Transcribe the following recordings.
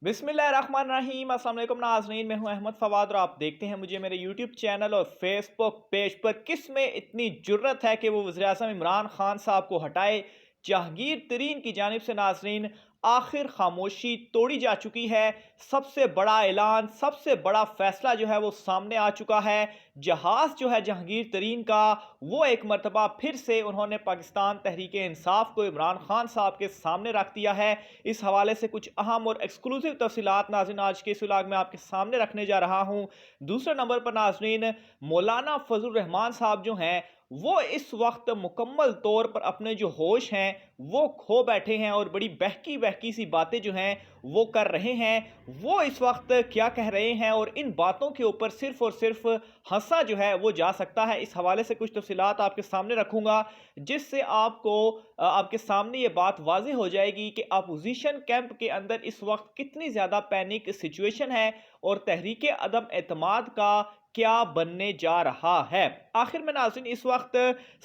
बिस्मिल्लाहिर्रहमानिर्रहीम अस्सलाम वालेकुम नाज़रीन, मैं हूं अहमद फवाद और आप देखते हैं मुझे मेरे यूट्यूब चैनल और फेसबुक पेज पर। किस में इतनी जुर्रत है कि वो वज़ीर-ए-आज़म इमरान खान साहब को हटाए। जहांगीर तरीन की जानिब से नाज़रीन आखिर खामोशी तोड़ी जा चुकी है। सबसे बड़ा ऐलान, सबसे बड़ा फैसला जो है वो सामने आ चुका है। जहाज़ जो है जहांगीर तरीन का, वो एक मरतबा फिर से उन्होंने पाकिस्तान तहरीक-ए-इंसाफ को इमरान खान साहब के सामने रख दिया है। इस हवाले से कुछ अहम और एक्सक्लूसिव तफसीलात नाज़रीन आज के इस व्लॉग में आपके सामने रखने जा रहा हूं। दूसरे नंबर पर नाज़रीन मौलाना फजल रहमान साहब जो हैं वो इस वक्त मुकम्मल तौर पर अपने जो होश हैं वो खो बैठे हैं और बड़ी बहकी बहकी सी बातें जो हैं वो कर रहे हैं। वो इस वक्त क्या कह रहे हैं और इन बातों के ऊपर सिर्फ और सिर्फ हंसा जो है वो जा सकता है। इस हवाले से कुछ तफसीलात आपके सामने रखूंगा जिससे आपको आपके सामने ये बात वाज़ेह हो जाएगी कि अपोजिशन कैंप के अंदर इस वक्त कितनी ज़्यादा पैनिक सिचुएशन है और तहरीक अदम एतमाद का क्या बनने जा रहा है। आखिर में नाज़रीन इस वक्त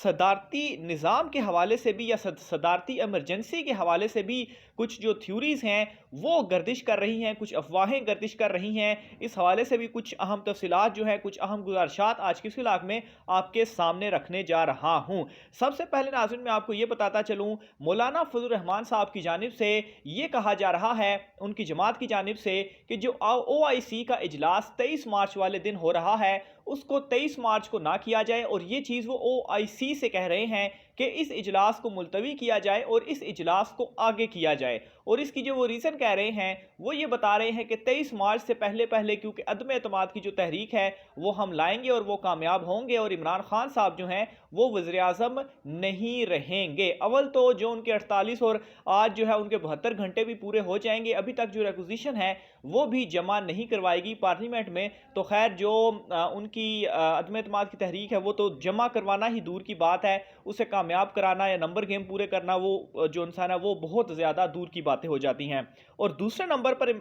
सदारती निज़ाम के हवाले से भी या सदारती इमरजेंसी के हवाले से भी कुछ जो थ्योरीज़ हैं वो गर्दिश कर रही हैं, कुछ अफवाहें गर्दिश कर रही हैं। इस हवाले से भी कुछ अहम तफसीलात जो है, कुछ अहम गुज़ारिशात आज के इस व्लॉग में आपके सामने रखने जा रहा हूँ। सबसे पहले नाज़रीन मैं आपको ये बताता चलूँ, मौलाना फजल रहमान साहब की जानिब से ये कहा जा रहा है, उनकी जमात की जानिब से, कि जो OIC का इजलास 23 मार्च वाले दिन हो रहा है उसको 23 मार्च को ना किया जाए। और ये चीज़ वो OIC से कह रहे हैं कि इस इजलास को मुलतवी किया जाए और इस इजलास को आगे किया जाए। और इसकी जो वो रीज़न कह रहे हैं वो ये बता रहे हैं कि 23 मार्च से पहले पहले क्योंकि अदम एतमाद की जो तहरीक है वो हम लाएंगे और वो कामयाब होंगे और इमरान खान साहब जो हैं वो वज़ीर आज़म नहीं रहेंगे। अव्वल तो जो उनके 48 और आज जो है उनके 72 घंटे भी पूरे हो जाएंगे, अभी तक जो रिक्विजिशन है वो भी जमा नहीं करवाएगी पार्लियामेंट में। तो खैर जो उनकी अदम एतमाद की तहरीक है वो तो जमा करवाना ही दूर की बात है, उसे कामयाब कराना या नंबर गेम पूरे करना वो जो इंसान है वो बहुत ज़्यादा दूर की बातें हो जाती हैं। और दूसरे नंबर पर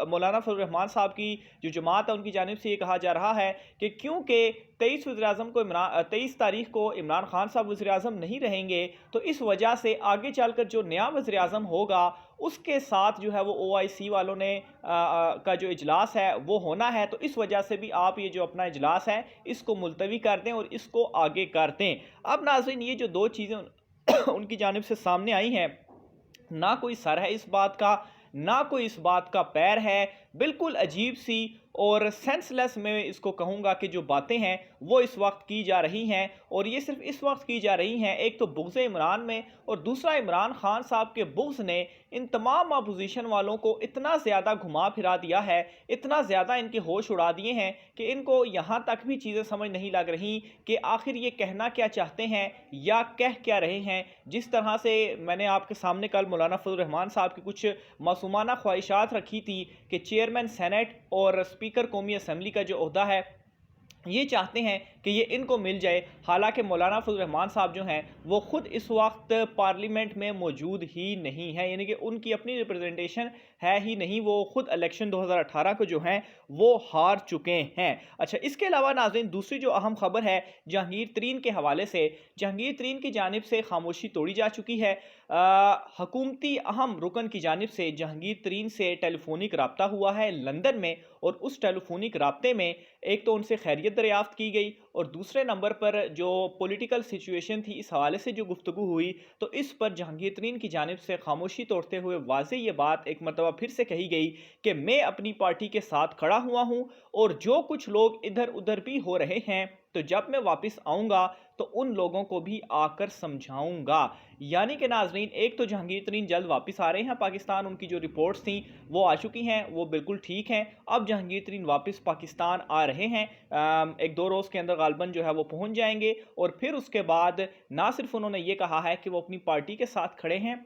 मौलाना फजल रहमान साहब की जो जमात है उनकी जानिब से ये कहा जा रहा है कि क्योंकि 23 तारीख को इमरान खान साहब वज़ीर आज़म नहीं रहेंगे तो इस वजह से आगे चलकर जो नया वज़ीर आज़म होगा उसके साथ जो है वो OIC वालों ने का जो इजलास है वो होना है। तो इस वजह से भी आप ये जो अपना इजलास है इसको मुलतवी कर दें और इसको आगे कर दें। अब नाज़रीन ये जो दो चीज़ें उनकी जानिब से सामने आई हैं, ना कोई सर है इस बात का, ना कोई इस बात का पैर है। बिल्कुल अजीब सी और सेंसलेस मैं इसको कहूँगा कि जो बातें हैं वो इस वक्त की जा रही हैं और ये सिर्फ इस वक्त की जा रही हैं, एक तो बुग़्ज़ इमरान में और दूसरा इमरान खान साहब के बुग़्ज़ ने इन तमाम अपोजिशन वालों को इतना ज़्यादा घुमा फिरा दिया है, इतना ज़्यादा इनके होश उड़ा दिए हैं कि इनको यहाँ तक भी चीज़ें समझ नहीं लग रही कि आखिर ये कहना क्या चाहते हैं या कह क्या रहे हैं। जिस तरह से मैंने आपके सामने कल मौलाना फजल रहमान साहब की कुछ मासूमाना ख्वाहिशात रखी थी कि चेयरमैन सेनेट और स्पीकर कौमी असम्बली का जो ओहदा है ये चाहते हैं कि ये इनको मिल जाए। हालांकि मौलाना फजल रहमान साहब जो हैं वो ख़ुद इस वक्त पार्लियामेंट में मौजूद ही नहीं है, यानी कि उनकी अपनी रिप्रेजेंटेशन है ही नहीं, वो ख़ुद इलेक्शन 2018 को जो हैं वो हार चुके हैं। अच्छा, इसके अलावा नाज़रीन दूसरी जो अहम खबर है जहांगीर तरीन के हवाले से, जहांगीर तरीन की जानिब से खामोशी तोड़ी जा चुकी है। हकूमती अहम रुकन की जानिब से जहांगीर तरीन से टेलीफोनिक रब्ता हुआ है लंदन में और उस टेलीफोनिक रब्ते में एक तो उनसे खैरियत दरियाफ्त की गई और दूसरे नंबर पर जो पॉलिटिकल सिचुएशन थी इस हवाले से जो गुफ्तगू हुई तो इस पर जहांगीर तरीन की जानिब से खामोशी तोड़ते हुए वाज़े ये बात एक मरतबा फिर से कही गई कि मैं अपनी पार्टी के साथ खड़ा हुआ हूँ और जो कुछ लोग इधर उधर भी हो रहे हैं तो जब मैं वापस आऊँगा तो उन लोगों को भी आकर समझाऊंगा। यानी कि नाजरीन एक तो जहांगीर तरीन जल्द वापस आ रहे हैं पाकिस्तान, उनकी जो रिपोर्ट्स थी वो आ चुकी हैं, वो बिल्कुल ठीक हैं। अब जहांगीर तरीन वापस पाकिस्तान आ रहे हैं, एक दो रोज़ के अंदर गालबन जो है वो पहुंच जाएंगे और फिर उसके बाद ना सिर्फ उन्होंने ये कहा है कि वो अपनी पार्टी के साथ खड़े हैं,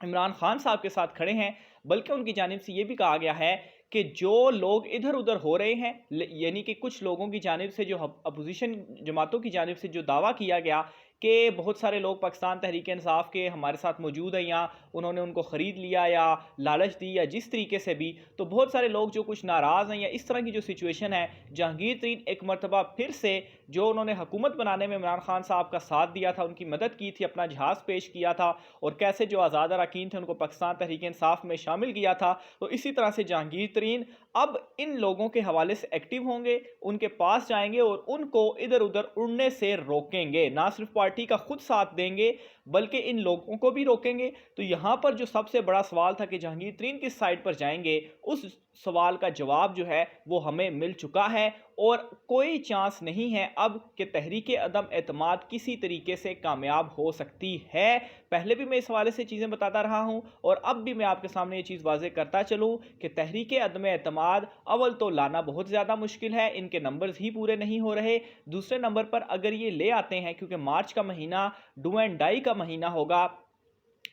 इमरान खान साहब के साथ खड़े हैं, बल्कि उनकी जानिब से ये भी कहा गया है कि जो लोग इधर उधर हो रहे हैं, यानी कि कुछ लोगों की जानिब से जो अपोजिशन जमातों की जानिब से जो दावा किया गया कि बहुत सारे लोग पाकिस्तान तहरीक इंसाफ के हमारे साथ मौजूद हैं या उन्होंने उनको ख़रीद लिया या लालच दी या जिस तरीके से भी, तो बहुत सारे लोग जो कुछ नाराज़ हैं या इस तरह की जो सिचुएशन है, जहांगीर तरीन एक मरतबा फिर से जो उन्होंने हुकूमत बनाने में इमरान खान साहब का साथ दिया था, उनकी मदद की थी, अपना जहाज़ पेश किया था और कैसे जो आज़ाद अरकान थे उनको पाकिस्तान तहरीक-ए-इंसाफ में शामिल किया था। तो इसी तरह से जहांगीर तरीन अब इन लोगों के हवाले से एक्टिव होंगे, उनके पास जाएंगे और उनको इधर-उधर उड़ने से रोकेंगे। ना सिर्फ पार्टी का खुद साथ देंगे बल्कि इन लोगों को भी रोकेंगे। तो यहाँ पर जो सबसे बड़ा सवाल था कि जहांगीर तरीन किस साइड पर जाएंगे, उस सवाल का जवाब जो है वो हमें मिल चुका है और कोई चांस नहीं है अब कि तहरीक अदम एतमाद किसी तरीके से कामयाब हो सकती है। पहले भी मैं इस हवाले से चीज़ें बताता रहा हूं और अब भी मैं आपके सामने ये चीज़ वाज़ेह करता चलूं कि तहरीक अदम एतमाद अव्वल तो लाना बहुत ज़्यादा मुश्किल है, इनके नंबर्स ही पूरे नहीं हो रहे। दूसरे नंबर पर अगर ये ले आते हैं, क्योंकि मार्च का महीना डू एंड डाई का महीना होगा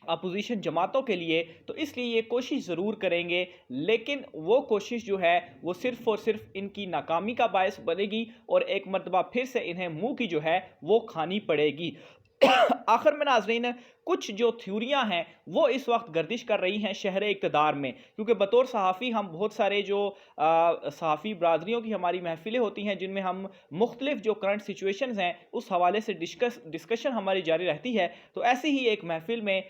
अपोजिशन जमातों के लिए, तो इसलिए ये कोशिश ज़रूर करेंगे, लेकिन वो कोशिश जो है वो सिर्फ़ और सिर्फ इनकी नाकामी का बायस बनेगी और एक मरतबा फिर से इन्हें मुंह की जो है वो खानी पड़ेगी। आखिर में नाज़रीन, कुछ जो थ्योरियां हैं वो इस वक्त गर्दिश कर रही हैं शहर इक़्तिदार में, क्योंकि बतौर सहाफ़ी हम बहुत सारे जो सहाफ़ी बरादरियों की हमारी महफ़िलें होती हैं जिनमें हम मुख्तलिफ जो करंट सिचुएशंस हैं उस हवाले से डिस्कशन हमारी जारी रहती है। तो ऐसी ही एक महफ़िल में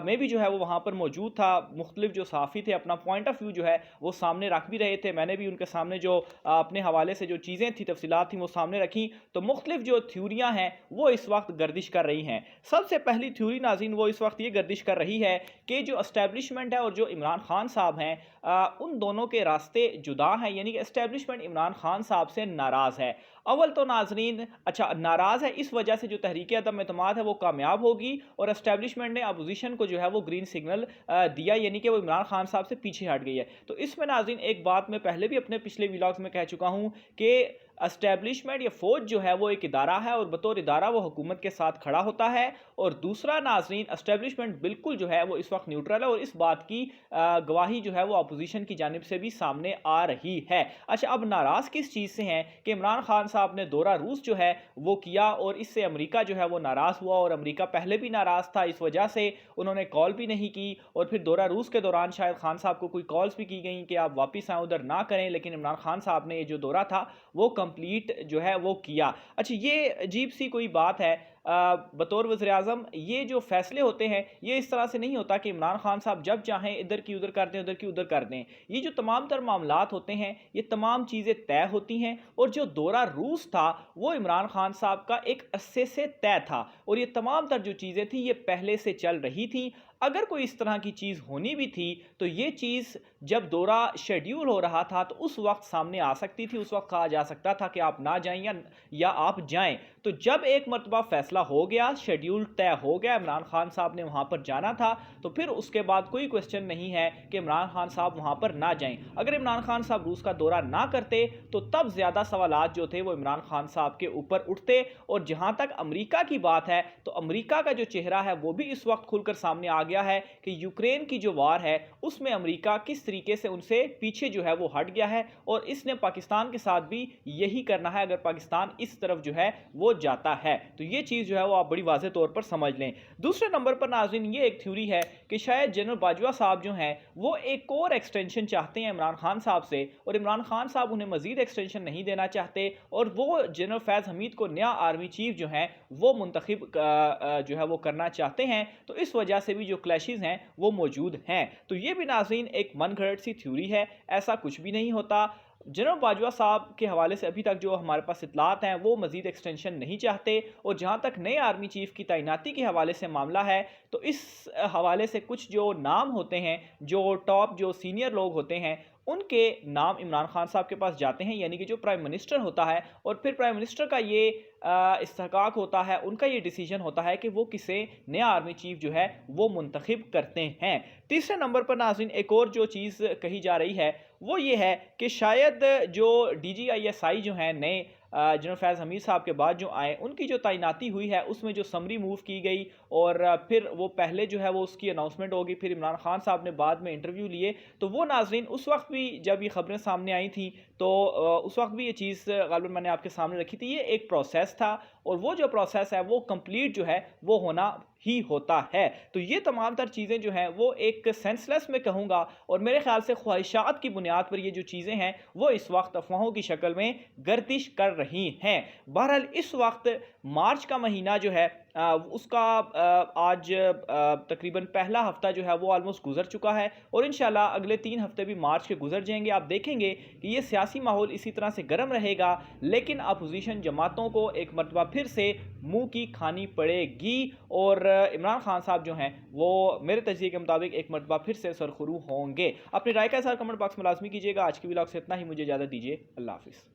मैं भी जो है वो वहाँ पर मौजूद था। मुख्तलिफ जो सहाफ़ी थे अपना पॉइंट ऑफ व्यू जो है वो सामने रख भी रहे थे, मैंने भी उनके सामने जो अपने हवाले से जो चीज़ें थी, तफसीलात थी, वो सामने रखी। तो मुख्तलिफ जो थ्योरियाँ हैं वो इस वक्त गर्दिश कर रही हैं। सबसे पहली थ्योरी नाज़रीन वो इस वक्त ये गर्दिश कर रही है कि जो एस्टेब्लिशमेंट है और जो इमरान खान साहब हैं उन दोनों के रास्ते जुदा हैं, यानी कि एस्टेब्लिशमेंट इमरान खान साहब से नाराज़ है। अव्वल तो नाज़रीन नाराज़ है इस वजह से जो तहरीक अदम एतमाद है वो कामयाब होगी और एस्टेब्लिशमेंट ने अपोजिशन को जो है वो ग्रीन सिग्नल दिया, यानी कि वो इमरान खान साहब से पीछे हट गई है। तो इसमें नाज़रीन एक बात मैं पहले भी अपने पिछले व्लॉग्स में कह चुका हूँ कि एस्टेब्लिशमेंट या फौज जो है वो एक इदारा है और बतौर इदारा वो हुकूमत के साथ खड़ा होता है। और दूसरा नाज़रीन, एस्टेब्लिशमेंट बिल्कुल जो है वो इस वक्त न्यूट्रल है और इस बात की गवाही जो है वो अपोजिशन की जानिब से भी सामने आ रही है। अच्छा, अब नाराज़ किस चीज़ से हैं कि इमरान खान साहब ने दौरा रूस जो है वो किया और इससे अमेरिका जो है वो नाराज़ हुआ और अमेरिका पहले भी नाराज़ था, इस वजह से उन्होंने कॉल भी नहीं की और फिर दौरा रूस के दौरान शायद खान साहब को कोई कॉल्स भी की गई कि आप वापस आएँ, उधर ना करें, लेकिन इमरान खान साहब ने ये जो दौरा था वो कंप्लीट जो है वो किया। अच्छा, ये अजीब सी कोई बात है, बतौर वज़ीर-ए-आज़म ये जो फैसले होते हैं ये इस तरह से नहीं होता कि इमरान खान साहब जब चाहें इधर की उधर कर दें, उधर की उधर कर दें। ये जो तमाम तर मामलात होते हैं ये तमाम चीज़ें तय होती हैं और जो दौरा रूस था वो इमरान खान साहब का एक अरसे से तय था और ये तमाम तर जो चीज़ें थी ये पहले से चल रही थी। अगर कोई इस तरह की चीज़ होनी भी थी तो ये चीज़ जब दौरा शेड्यूल हो रहा था तो उस वक्त सामने आ सकती थी, उस वक्त कहा जा सकता था कि आप ना जाएं या आप जाएं। तो जब एक मरतबा फैसला हो गया, शेड्यूल तय हो गया, इमरान खान साहब ने वहाँ पर जाना था, तो फिर उसके बाद कोई क्वेश्चन नहीं है कि इमरान खान साहब वहाँ पर ना जाएं। अगर इमरान खान साहब रूस का दौरा ना करते तो तब ज़्यादा सवालात जो थे वो इमरान खान साहब के ऊपर उठते। और जहाँ तक अमेरिका की बात है तो अमेरिका का जो चेहरा है वो भी इस वक्त खुलकर सामने आ गया है कि यूक्रेन की जो वार है उसमें अमेरिका किस तरीके से उनसे पीछे जो है वो हट गया है और इसने पाकिस्तान के साथ भी यही करना है अगर पाकिस्तान इस तरफ जो है वो जाता है। तो ये चीज़ जो है वो आप बड़ी वाज़ेह तौर पर समझ लें। दूसरे नंबर पर नाज़रीन ये एक थ्योरी है कि शायद जनरल बाजवा साहब जो हैं वो एक और एक्सटेंशन चाहते हैं इमरान खान साहब से और इमरान खान साहब उन्हें मज़ीद एक्सटेंशन नहीं देना चाहते और वो जनरल फैज़ हमीद को नया आर्मी चीफ जो है वो मुंतखब जो है वो करना चाहते हैं। तो इस वजह से भी जो क्लैशेस हैं वो मौजूद हैं। तो ये भी नाज़रीन एक मनगढ़ंत सी थ्योरी है, ऐसा कुछ भी नहीं होता। जनरल बाजवा साहब के हवाले से अभी तक जो हमारे पास इतलात हैं वो मज़ीद एक्सटेंशन नहीं चाहते और जहाँ तक नए आर्मी चीफ की तैनाती के हवाले से मामला है तो इस हवाले से कुछ जो नाम होते हैं, जो टॉप जो सीनियर लोग होते हैं उनके नाम इमरान खान साहब के पास जाते हैं, यानी कि जो प्राइम मिनिस्टर होता है और फिर प्राइम मिनिस्टर का ये इस्तेहकाक होता है, उनका ये डिसीजन होता है कि वो किसे नया आर्मी चीफ जो है वो मुंतखब करते हैं। तीसरे नंबर पर नाज़रीन एक और जो चीज़ कही जा रही है वो ये है कि शायद जो DGISI जो हैं नए जनरल फैज़ हमीद साहब के बाद जो आए उनकी जो तैनाती हुई है उसमें जो समरी मूव की गई और फिर वो पहले जो है वो उसकी अनाउंसमेंट होगी, फिर इमरान खान साहब ने बाद में इंटरव्यू लिए। तो वो नाज़रीन उस वक्त भी जब ये खबरें सामने आई थी तो उस वक्त भी ये चीज़ ग़ालिबन मैंने आपके सामने रखी थी। ये एक प्रोसेस था और वो जो प्रोसेस है वो कंप्लीट जो है वो होना ही होता है। तो ये तमाम तर चीज़ें जो हैं वो एक सेंसलेस मैं कहूँगा, और मेरे ख़्याल से ख्वाहिशात की बुनियाद पर ये जो चीज़ें हैं वो इस वक्त अफवाहों की शक्ल में गर्दिश कर रही हैं। बहरहाल इस वक्त मार्च का महीना जो है उसका आज तकरीबन पहला हफ्ता जो है वो ऑलमोस्ट गुजर चुका है, और इंशाल्लाह अगले 3 हफ्ते भी मार्च के गुजर जाएंगे। आप देखेंगे कि ये सियासी माहौल इसी तरह से गर्म रहेगा, लेकिन अपोजिशन जमातों को एक मरतबा फिर से मुंह की खानी पड़ेगी, और इमरान खान साहब जो हैं वो मेरे तजज़िये के मुताबिक एक मरतबा फिर से सरखुरू होंगे। अपनी राय का इज़हार कमेंट बॉक्स में लाजमी कीजिएगा। आज की व्लॉग से इतना ही, मुझे इजाज़त दीजिए। अल्लाह हाफिज़।